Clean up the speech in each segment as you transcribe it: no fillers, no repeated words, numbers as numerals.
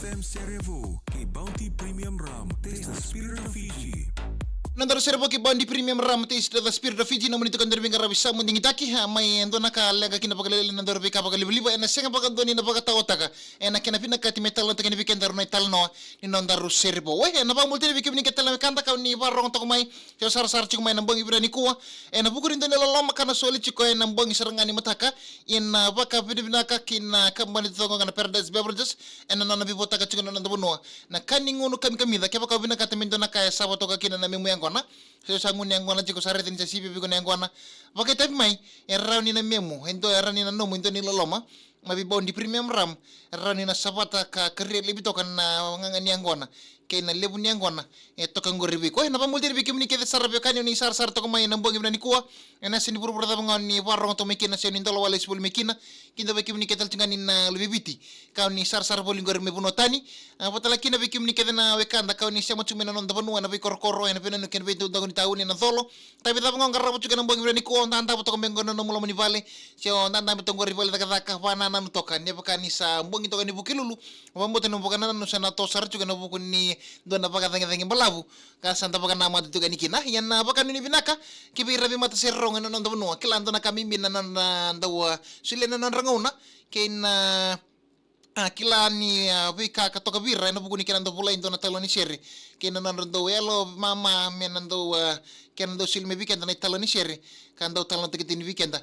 FM Cerevo, kay Bounty Premium Rum. Taste the spirit of Fiji. Nandaro servo ki bandi premium ram taste the spirit of Fiji namun itu kan dari ngarabi samu dingi taki mai endo naka lega kina pagalele nandaro bika pagalibliba ena senga pagandoni na pagatawataka ena kina pina kati metal to kina bikenda no italno ni nandaro servo we ena pa multi biki ni ketala kanta ka ni barong to mai yo sar cik mai nambang ibra ni kuwa ena bukurin to nela lama kana soli ciko ena nambang serangani mataka ina baka bidibina ka kina kambani to ngana paradise beverages ena nana bibota ka ciko nandabo no na kaningono kami da kepa ka bina kati mendo naka sabato ka kina na memu yang na so sangun yang gona chiko sarete ni sipi bigo yang gona bakay tapi mai errani na memo ento errani na nomo ento ni loloma mabibaw di premium ram errani na sapata ka career libito kan na ngangani yang gona kay na lebu ni yang gona eto kan goribi ko na pamulti bikim ni kete sarabe kanyo ni sar to kamay nambong ibna ni kuwa ena sini puro puro tabang ni warong to mekina sen indolo wala isbul mekina kinda bikim ni ketal tingani na lebibiti kaw ni sar boling gorme bunotani patala kina bikim ni kete na wekanda kaw ni siamo chumena non dabanu na bikorkoro ena pena no ken betu dagon tauni na tholo tapi tabang ngarabu chuka nambong ibna ni kuwa tanta to kambengo no mulo ni vale sio tanta betongo rivale taka pana na nutoka ni pakani sa mbongi to kan bukilulu mambote no pakana no sana to sar chuka no bukuni do na pakatanga tanga balabu ka santa pakana ma to kan ikina yan na pakani ni binaka kibira bi mata serrong no ndo no kilando na kami min na ndawa sile na rangona ken kila ni wika katoka birra na bukuni kinando pula indo na talo ni seri ken na ndo elo mama menando ken ndo silme weekend na talo ni seri kan do talo tikiti ni weekend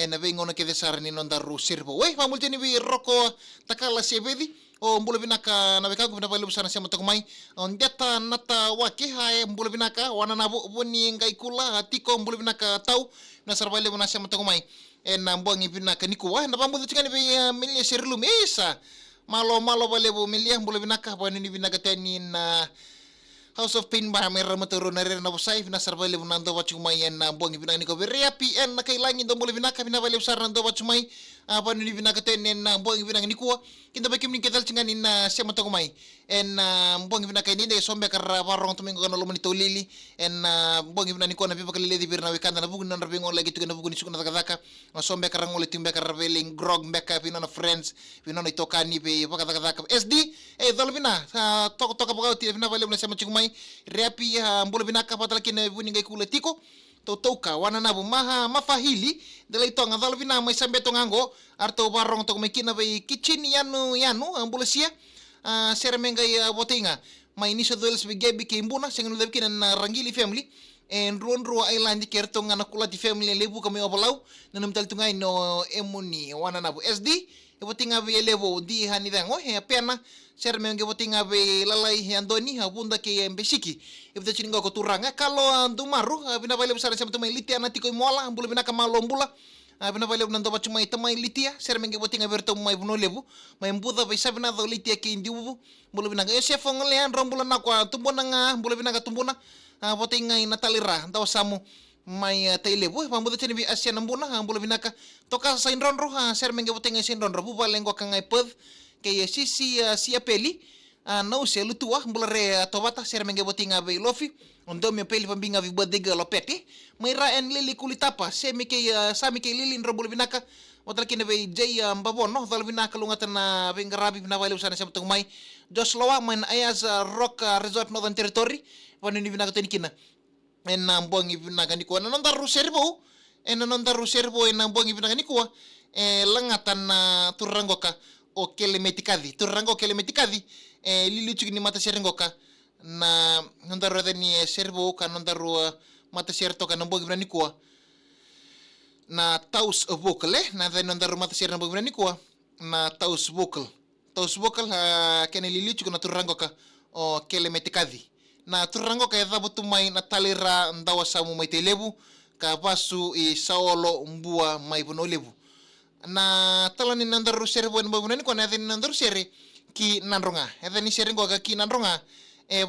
na vengo na kede sar ni nonda ru servo we famulti ni bi roko takala sebedi o mbulo binaka na weka gubna pale busana sema tokomai on deta nata wake hae mbulo binaka wana na boni ngai kula tiko mbulo binaka tau na sarvale busana sema tokomai na mbongi binaka nikuwa na pambulo tikani bi milia serlu mesa malo pale bu milia mbulo binaka boni ni binaka tani na House of Pain ba may ramaturo na rin na busay na sarvale bu nando wachumai na mbongi binaka niko berea PN na kailangin do mbulo binaka binabale busar nando wachumai apa ni binaka tani na mbongi binaka nikuwa kinda bakim ni ketal cingani na sema tokomai en mbongi binaka ini de sombe karra warong tumingo kana lomani tolili en mbongi binaka nikuwa na pipa kalile di birna wikanda na bugun na rabingo lagi tuga na bugun isuk na takataka sombe karra ngole timbe karra veling grog mbeka pino na friends pino na itokani pe pakataka SD dolbina toka pagao ti bina vale na sema chikumai reapi mbulo binaka patala kina buni ngai kula tiko totoka wana nabu mafahili dela itonga dalvina mai sambe tongango arto barong to mekina be kitchen yanu ambulesia sermenga ya botinga mai niso duels be gebi ke imbuna sengen lebkina na rangili family en ruonro island kerto ngana kulati family lebu kami obalau nanam tal tungai no emuni wana nabu SD botinga be levo di hani dango he pena sermenga botinga be lalai andoni habunda ke embesiki ibta chininga ko turanga kalau andumaru bina vale besar sama tumai litia nati ko mola ambula bina ka malombula bina vale nando bachumai tamai litia sermenga botinga berto mai buno lebu mai mbuda be sabina do litia ke indibu bulu bina ga chef ngalean rombula na kwa tumbona nga bulu bina ga tumbona botinga ina talira ndaw samu mai tailebu pambuda chini bi asia nambuna ambula bina ka toka sain ronro sermenga botinga sain ronro bu balengo ka ngai ped ke sisi siapeli no se lutua mbulare tobata sermenge botinga be lofi ondo me peli pambinga vi bodega lopeti maira en lili kulitapa semi ke sami ke lili robul binaka otra kine be jay mbabono dal binaka lungata na bingarabi na wale usana sabtung mai joslowa man ayas rock resort northern territory wani ni binaka tenikina en mbongi binaka ni ko non daru serbo en non daru serbo en mbongi binaka ni ko langatan turangoka o kelemetikadi turango kelemetikadi lili chugini mata serengoka na nondaro ni servo ka nondaro mata serto ka nambo gibra nikwa na taus vocal na nondaro mata serno gibra nikwa na taus vocal kene lili chugina turango ka o kelemetikadi na turango ka yadha butumai na talira ndawa samu mai telebu ka pasu i saolo mbua mai puno lebu na talani nandaru servo en babunani ko na nandaru seri ki nanronga ni seringo ka ki nanronga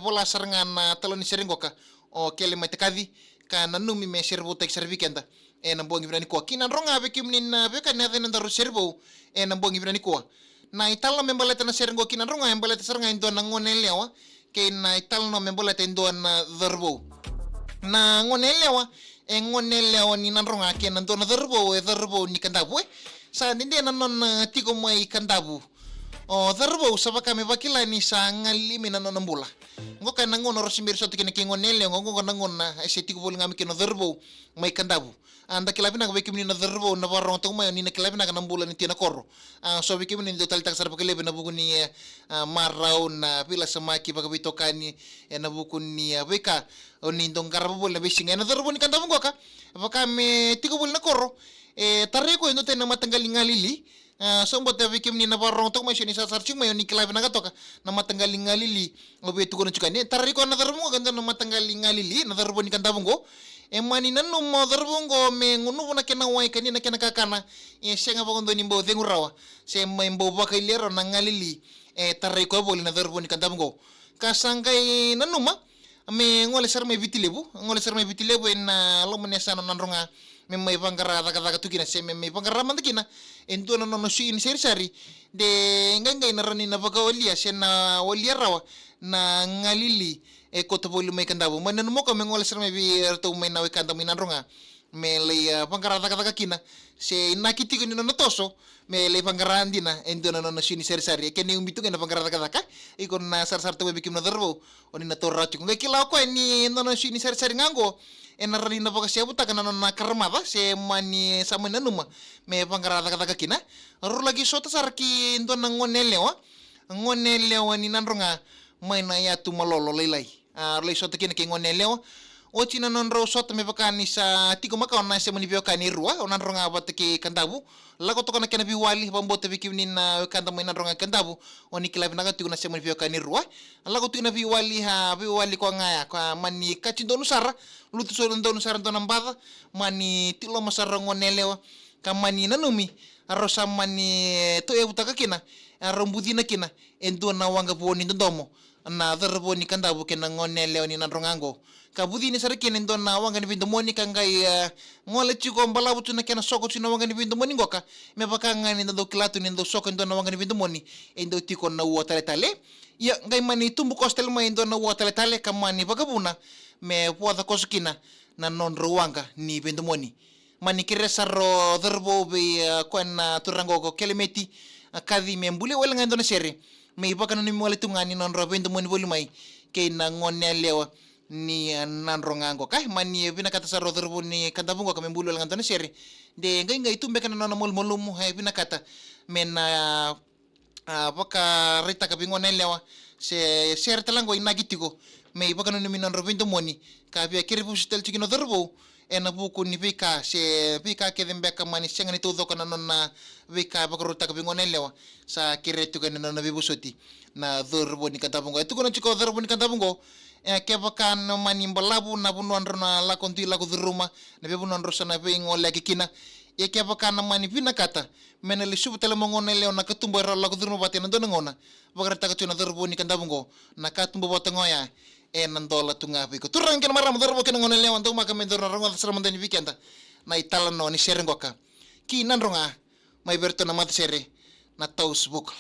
bola sarangan talani seringo ka o kele matekadi ka nanumi me servo tek servikenda na bongi brani ko ki nanronga be kimnin be ka na nandaru servo na bongi brani ko na italo membaleta na seringo ki nanronga membaleta saranga indo na ngonelewa ke na italo no membaleta indo na dharbo na ngonelewa ngonelewa ni nanronga ke nando na dharbo ni kandabu sa ninde nanon tiko mai kandabu O dharbo sapa kami bakila ni sa ngali minanonambula. Ngo ka nangon oro simbir soto kini kingonele ngo nangon na eseti ko ngami kino dharbo may kandabu. Anda kilabi na beki ni na dharbo na barong tong mayo ni na kilabi na kanambula ni tina korro. So beki ni total tak sarpa kelebe na buku ni marau na pila samaki baka bitokani na buku ni beka ni ndong garabo na besinga na dharbo ni kandabu ngo ka. Baka me tiko bol na korro. Tare ko endo tena matanggali ngalili. So mbot bikim ni na barong tok may ni sa sarching mayo ni kilabi na gatoka na matanggali ngalili obe tu ko na chukani tare ko na darbo ganda na matanggali ngalili na darbo ni kandabungo mani nanu mo darbungo me ngunu na kena wai kani na kena kakana senga bagondo ni mbo dengurawa se mbo baka ilero na ngalili tare ko boli na darbo ni kandabungo kasangai nanu ma me ngole sar me vitilebu en lo menesa no nandronga me mai bangara daga tukina se me bangara mandikina ento no si in seri de ngangai na rani na baga olia se na olia rawa na ngalili ko to bolu me kandabu manen mo ko me ngole sar me bi to me na kanda me nandronga me le bangara daga kina se nakiti ko ni no toso me le bangara andina ento no si in seri ke ni umbitu na bangara daga ikon na sar to bikim na darbo oni na torra ko ngai kila ko ni no si in seri ngango enarani na baka siya buta kana na karmada se mani sama nanuma me pangarada kata kina ru lagi sota sarki ndo na ngonelewa ni nanronga mai na ya tu malolo lelai lei sota kina ke ngonelewa o china nonro sota me bakani sa tiko maka ona se mani biokani rua onanronga batake kandabu lago to kana kena biwali pambote bikini na kanda mai nanronga kandabu oni kilabi naga tiko na se mani biokani rua lago tiko na biwali ko ngaya kwa mani kachindo nusara lutu so ndo nusara ndo nambada mani tilo masara ngonelewa kamani nanumi arosa mani to e butaka kina arombudina kina endo na wanga boni ndomo na dharbo ni kandabu kena ngonelewa ni nanrongango kabudi ni sara kene ndo na wanga ni bindo moni kangai ngole chiko mbalabu tuna kena soko tuna wanga ni bindo moni ngoka me bakanga ni ndo kilatu ni ndo soko ndo na wanga ni bindo moni endo tiko na uotale tale ya ngai mani tumbu kostel mai ndo na uotale tale kamani bagabuna me puada koskina na non ruanga ni bindo moni mani kire sarro dharbo be kwana turango ko kelemeti kadhi me mbule wala ngai ndo na sere me ibakana ni mwale tungani non ro bindo moni volumai ke na ngonelewa ni nanrongango kai mani vina kata sa rodorbo ni kantabungo kami bulu lang antone seri de ngai tumbe kana nona mol molumu hai vina kata mena baka rita kabingo nelewa se ser talango inagitigo me baka no minon robindo moni ka bia kiribu sitel chikino dorbo ena buku ni vika se vika ke dembe ka mani senga ni todo kana nona vika baka rita kabingo nelewa sa kiretu kana nona bibusoti na dorbo ni kantabungo itu kono chiko dorbo ni kantabungo ke bakan mani mbalabu na bunuan rona la konti la kuduruma na be bunuan rosa na be ngole kina ke bakan mani pina kata meneli subu tele mongone leo na ketumbo ra la kuduruma batena dona ngona bagar ta kachuna dorbo ni kandabungo na katumbo botengoya nandola tunga be ko turang ken maram dorbo ken ngone leo ndo maka mendora ronga sara mandani vikenda na itala no ni serengoka ki nan ronga mai berto na mat sere na taus bukal.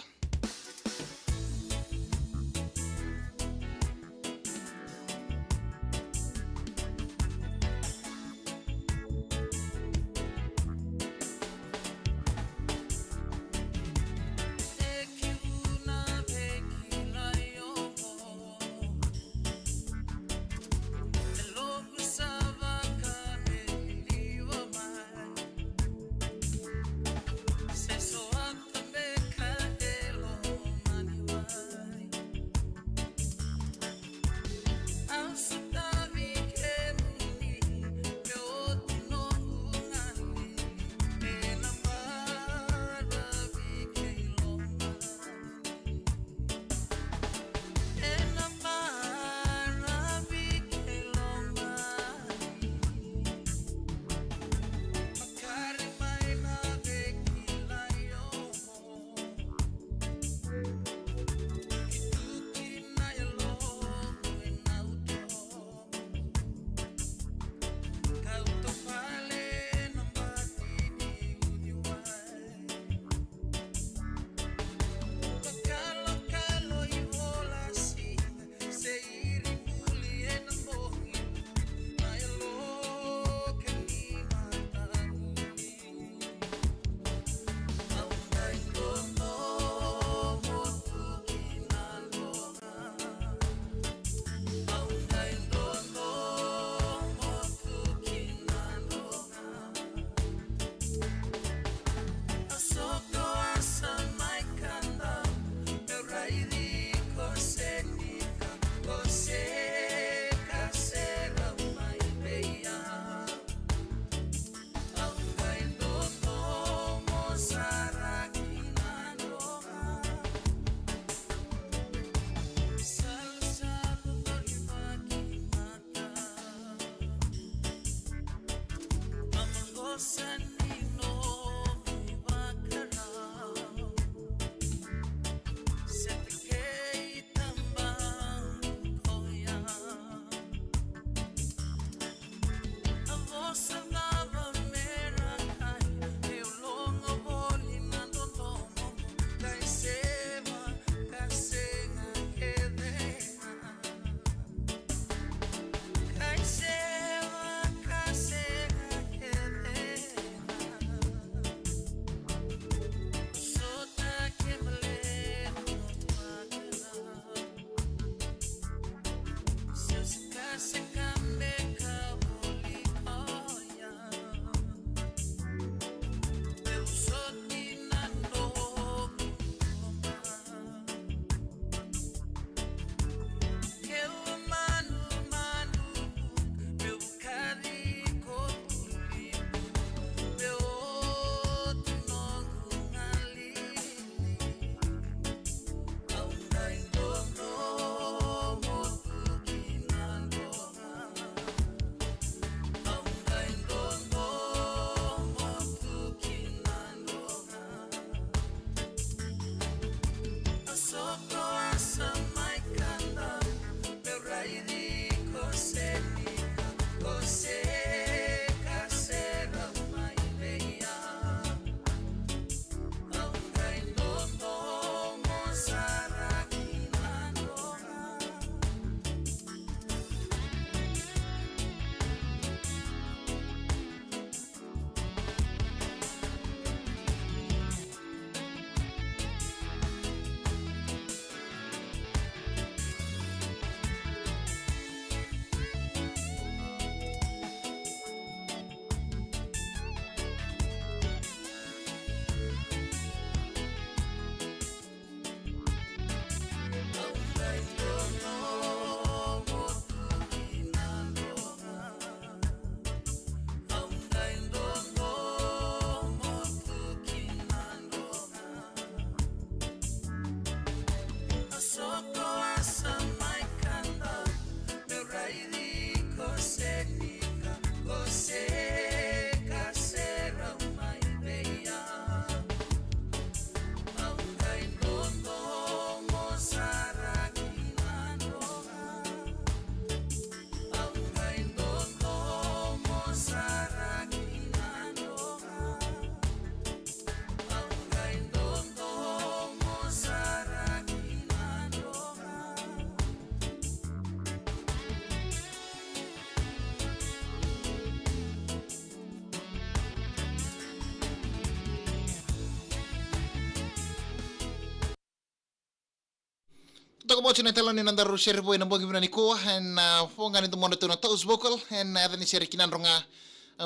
Ito ko ni talon ni nandaru share boy ng bongi binani ko na fongan ito mona na taus bokol na ada ni share kinandro nga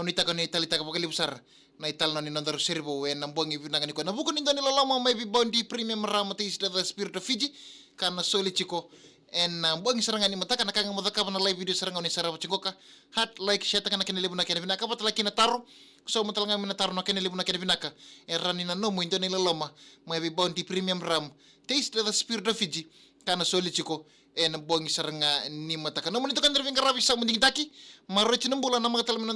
unita ko ni talita ka pagalibsar na ital ni nandaru share boy ng bongi binani ko na buko nindo ni lalama may bondi premium ramatis the spirit of Fiji kana soli chiko en bongi sarangan ni mata kana kang mata na live video sarangan ni sarap chiko ka hat like share kana kinilibu na kinabina ka patala kinataro so matalang nga minataro na kinilibu na kinabina ka erani na no mo indo ni lalama may bondi premium ram taste the spirit of Fiji kana soli chiko en bongi saranga ni mata kana mo nito kan derving karabi sa munding taki marochi ng bulan na mga talaman